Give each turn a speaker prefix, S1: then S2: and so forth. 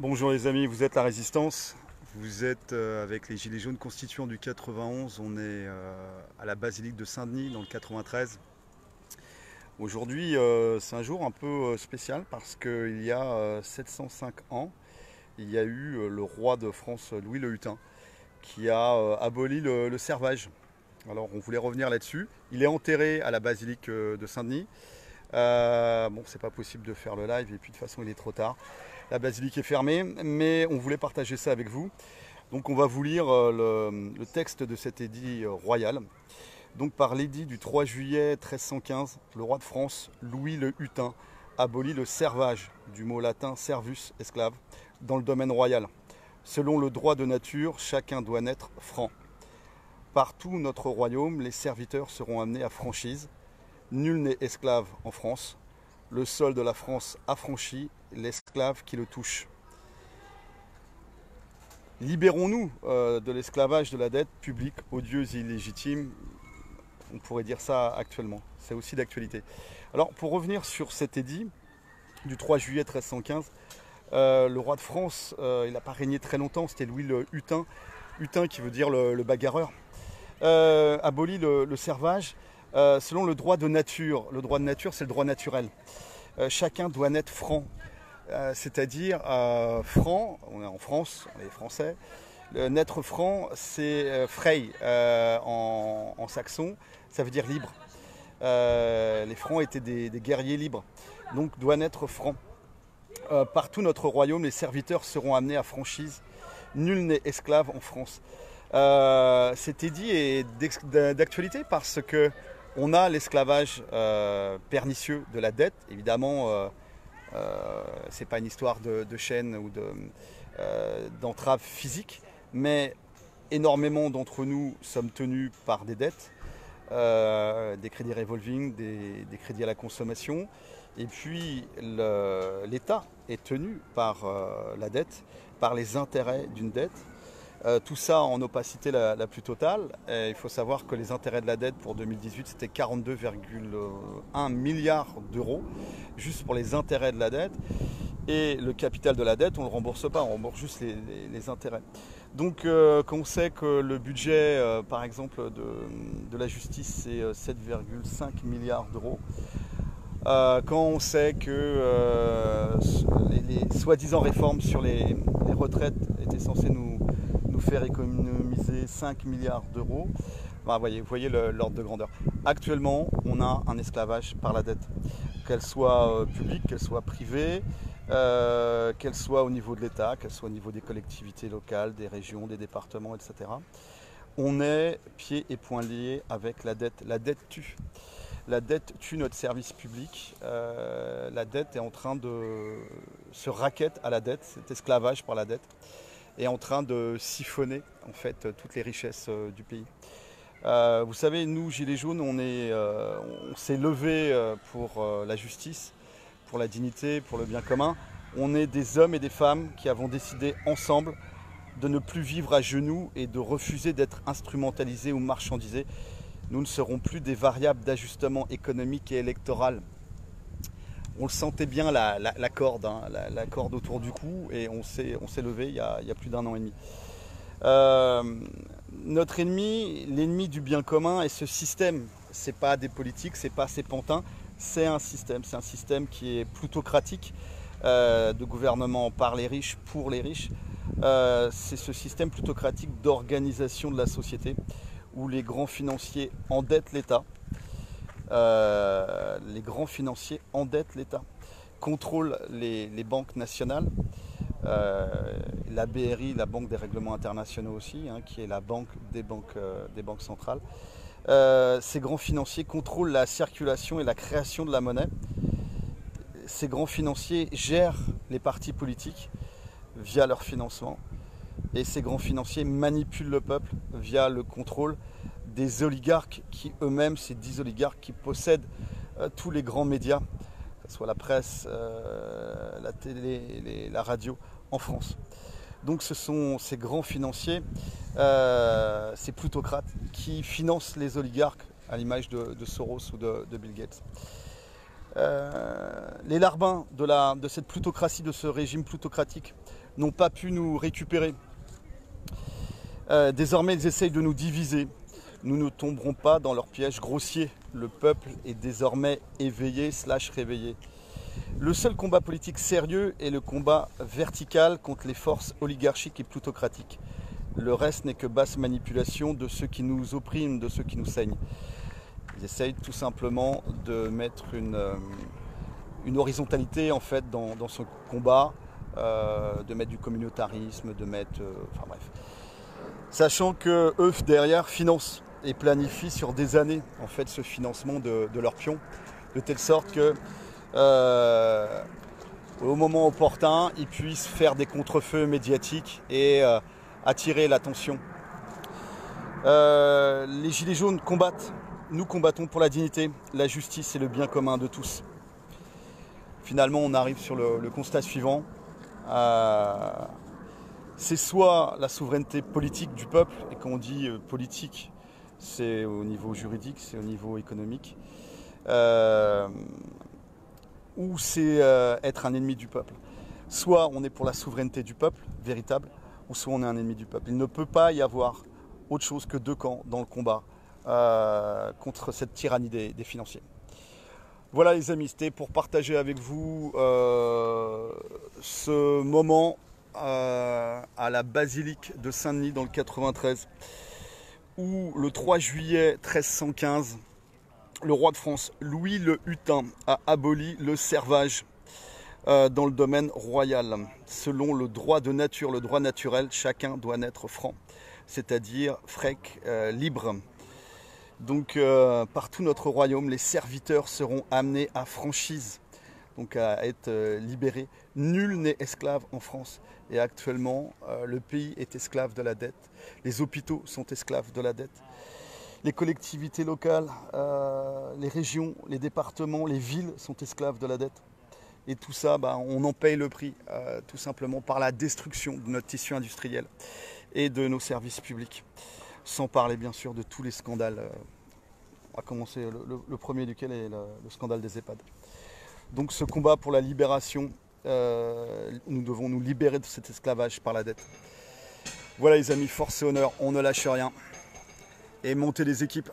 S1: Bonjour les amis, vous êtes la Résistance, vous êtes avec les Gilets jaunes constituants du 91, on est à la basilique de Saint-Denis dans le 93. Aujourd'hui c'est un jour un peu spécial parce qu'il y a 705 ans, il y a eu le roi de France Louis le Hutin qui a aboli le servage. Alors on voulait revenir là-dessus, il est enterré à la basilique de Saint-Denis. Bon, c'est pas possible de faire le live et puis de toute façon il est trop tard. La basilique est fermée, mais on voulait partager ça avec vous. Donc on va vous lire le texte de cet édit royal. Donc par l'édit du 3 juillet 1315, le roi de France, Louis le Hutin, abolit le servage, du mot latin servus, esclave, dans le domaine royal. Selon le droit de nature, chacun doit naître franc. Partout notre royaume, les serviteurs seront amenés à franchise. Nul n'est esclave en France. Le sol de la France affranchit l'esclave qui le touche. Libérons-nous de l'esclavage de la dette publique, odieuse et illégitime. On pourrait dire ça actuellement. C'est aussi d'actualité. Alors, pour revenir sur cet édit du 3 juillet 1315, le roi de France, il n'a pas régné très longtemps. C'était Louis le Hutin. Hutin qui veut dire le bagarreur. Abolit le servage. Selon le droit de nature. Le droit de nature, c'est le droit naturel. Chacun doit naître franc. C'est-à-dire franc, on est en France, on est français. Naître franc, c'est frei en saxon, ça veut dire libre. Les francs étaient des guerriers libres, donc doit naître franc. Partout notre royaume, les serviteurs seront amenés à franchise. Nul n'est esclave en France. Cet édit est d'actualité parce que on a l'esclavage pernicieux de la dette. Évidemment, c'est pas une histoire de chaîne ou d'entrave physique, mais énormément d'entre nous sommes tenus par des dettes, des crédits revolving, des crédits à la consommation. Et puis l'État est tenu par la dette, par les intérêts d'une dette. Tout ça en opacité la plus totale. Il faut savoir que les intérêts de la dette pour 2018, c'était 42,1 milliards d'euros, juste pour les intérêts de la dette. Et le capital de la dette, on ne le rembourse pas, on rembourse juste les intérêts. Donc quand on sait que le budget, par exemple, de la justice, c'est 7,5 milliards d'euros, quand on sait que les soi-disant réformes sur les retraites étaient censées nous faire économiser 5 milliards d'euros, bah, vous voyez l'ordre de grandeur. Actuellement, on a un esclavage par la dette, qu'elle soit publique, qu'elle soit privée, qu'elle soit au niveau de l'État, qu'elle soit au niveau des collectivités locales, des régions, des départements, etc. On est pieds et poings liés avec la dette. La dette tue. La dette tue notre service public. La dette est en train de se raquette à la dette, cet esclavage par la dette est en train de siphonner en fait toutes les richesses du pays. Vous savez, nous, Gilets jaunes, on s'est levé pour la justice, pour la dignité, pour le bien commun. On est des hommes et des femmes qui avons décidé ensemble de ne plus vivre à genoux et de refuser d'être instrumentalisés ou marchandisés. Nous ne serons plus des variables d'ajustement économique et électoral. On le sentait bien la corde, hein, la corde autour du cou, et on s'est levé il y a plus d'1 an et demi. Notre ennemi, l'ennemi du bien commun est ce système. C'est pas des politiques, c'est pas ces pantins, c'est un système qui est plutocratique, de gouvernement par les riches, pour les riches. C'est ce système plutocratique d'organisation de la société où les grands financiers endettent l'État. Les grands financiers endettent l'État, contrôlent les banques nationales, la BRI, la Banque des règlements internationaux aussi, hein, qui est la banque des banques centrales. Ces grands financiers contrôlent la circulation et la création de la monnaie. Ces grands financiers gèrent les partis politiques via leur financement. Et ces grands financiers manipulent le peuple via le contrôle des oligarques qui eux-mêmes, ces 10 oligarques qui possèdent tous les grands médias, que ce soit la presse, la télé, la radio en France. Donc ce sont ces grands financiers, ces plutocrates qui financent les oligarques à l'image de Soros ou de Bill Gates. Les larbins de cette plutocratie, de ce régime plutocratique, n'ont pas pu nous récupérer. Désormais, ils essayent de nous diviser. Nous ne tomberons pas dans leur piège grossier. Le peuple est désormais éveillé / réveillé. Le seul combat politique sérieux est le combat vertical contre les forces oligarchiques et plutocratiques. Le reste n'est que basse manipulation de ceux qui nous oppriment, de ceux qui nous saignent. Ils essayent tout simplement de mettre une horizontalité en fait dans ce combat, de mettre du communautarisme, de mettre... enfin bref. Sachant que eux derrière financent et planifient sur des années en fait ce financement de leurs pions, de telle sorte que au moment opportun, ils puissent faire des contrefeux médiatiques et attirer l'attention. Les Gilets jaunes combattent, nous combattons pour la dignité, la justice et le bien commun de tous. Finalement, on arrive sur le constat suivant. C'est soit la souveraineté politique du peuple, et quand on dit politique, c'est au niveau juridique, c'est au niveau économique, ou c'est être un ennemi du peuple. Soit on est pour la souveraineté du peuple, véritable, ou soit on est un ennemi du peuple. Il ne peut pas y avoir autre chose que deux camps dans le combat contre cette tyrannie des financiers. Voilà les amis, c'était pour partager avec vous ce moment à la basilique de Saint-Denis dans le 93, où le 3 juillet 1315, le roi de France, Louis le Hutin, a aboli le servage dans le domaine royal. Selon le droit de nature, le droit naturel, chacun doit naître franc, c'est-à-dire frec, libre. Donc par tout notre royaume, les serviteurs seront amenés à franchise, donc à être libérés. Nul n'est esclave en France. Et actuellement, le pays est esclave de la dette. Les hôpitaux sont esclaves de la dette. Les collectivités locales, les régions, les départements, les villes sont esclaves de la dette. Et tout ça, on en paye le prix, tout simplement par la destruction de notre tissu industriel et de nos services publics. Sans parler bien sûr de tous les scandales. On va commencer le premier duquel est le scandale des EHPAD. Donc ce combat pour la libération, nous devons nous libérer de cet esclavage par la dette. Voilà les amis, force et honneur, on ne lâche rien. Et montez les équipes.